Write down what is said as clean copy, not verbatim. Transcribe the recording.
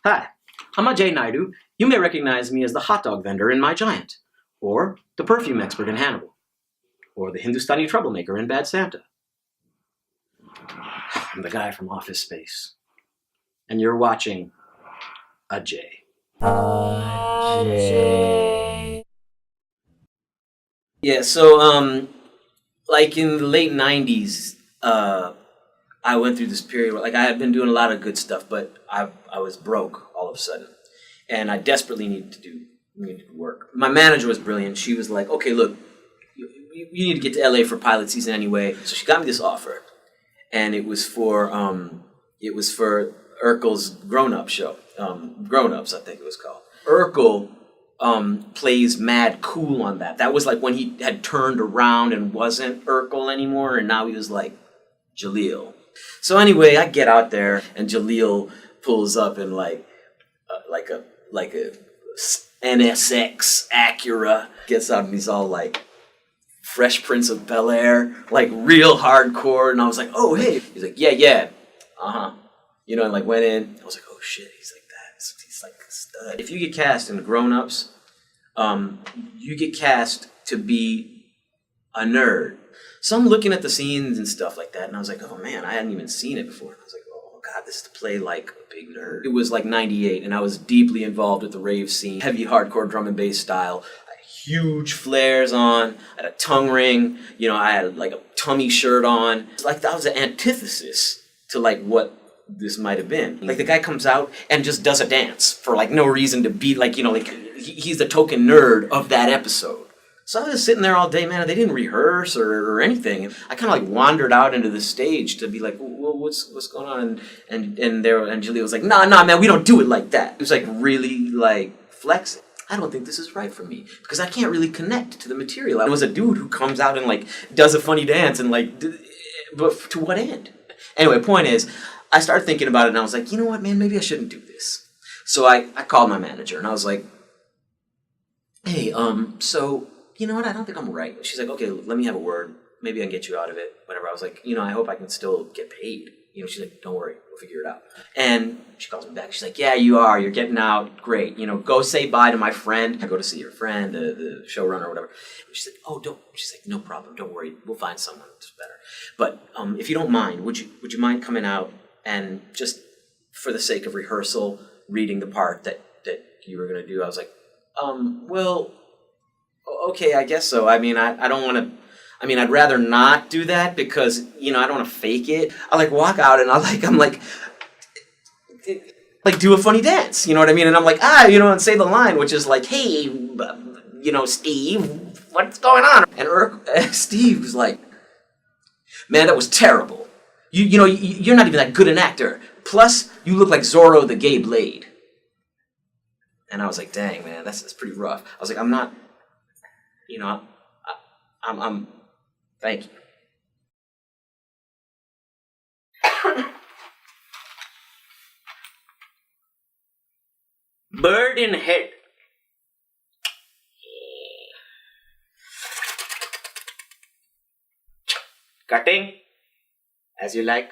Hi, I'm Ajay Naidu. You may recognize me as the hot dog vendor in My Giant, or the perfume expert in Hannibal, or the Hindustani troublemaker in Bad Santa. I'm the guy from Office Space, and you're watching Ajay. Yeah, so like in the late '90s, I went through this period where, like, I had been doing a lot of good stuff, but I was broke all of a sudden, and I desperately needed to work. My manager was brilliant. She was like, "Okay, look, you need to get to LA for pilot season anyway." So she got me this offer, and it was for Urkel's Grown Up show, Grown Ups, I think it was called. Urkel plays mad cool on that. That was like when he had turned around and wasn't Urkel anymore, and now he was like Jaleel. So anyway, I get out there, and Jaleel pulls up in like a NSX Acura, gets out and he's all like Fresh Prince of Bel-Air, like real hardcore. And I was like, "Oh, hey." He's like, "Yeah, uh-huh." You know, and like went in. I was like, "Oh shit," he's like that. He's like a stud. If you get cast in Grown Ups, you get cast to be a nerd. So I'm looking at the scenes and stuff like that, and I was like, "Oh man, I hadn't even seen it before." And I was like, "Oh god, this is to play like a big nerd." It was like '98, and I was deeply involved with the rave scene, heavy hardcore drum and bass style. I had huge flares on, I had a tongue ring, you know, I had like a tummy shirt on. It's like that was an antithesis to like what this might have been. Like the guy comes out and just does a dance for like no reason to be like, you know, like he's the token nerd of that episode. So I was sitting there all day, man, and they didn't rehearse or anything. I kind of like wandered out into the stage to be like, well, what's going on? And Jaleel was like, nah, man, we don't do it like that. It was like really like flexing. I don't think this is right for me because I can't really connect to the material. I was a dude who comes out and like does a funny dance and like, but to what end? Anyway, point is, I started thinking about it and I was like, you know what, man, maybe I shouldn't do this. So I called my manager and I was like, hey, so you know what, I don't think I'm right. She's like, okay, let me have a word. Maybe I can get you out of it, whatever. I was like, you know, I hope I can still get paid. You know, she's like, don't worry, we'll figure it out. And she calls me back. She's like, yeah, you are. You're getting out. Great. You know, go say bye to my friend. I go to see your friend, the showrunner or whatever. And she's like, oh, don't. She's like, no problem. Don't worry. We'll find someone that's better. But if you don't mind, would you mind coming out and just for the sake of rehearsal, reading the part that you were going to do? I was like, well, okay, I guess so. I mean, I don't want to... I mean, I'd rather not do that because, you know, I don't want to fake it. I like walk out and I'm like do a funny dance, you know what I mean? And I'm like, you know, and say the line, which is like, hey, you know, Steve, what's going on? And Steve was like, man, that was terrible. You know, you're not even that good an actor. Plus, you look like Zorro the Gay Blade. And I was like, dang, man, that's pretty rough. I was like, I'm not, you know, I'm thank you. Bird in head. Cutting, as you like.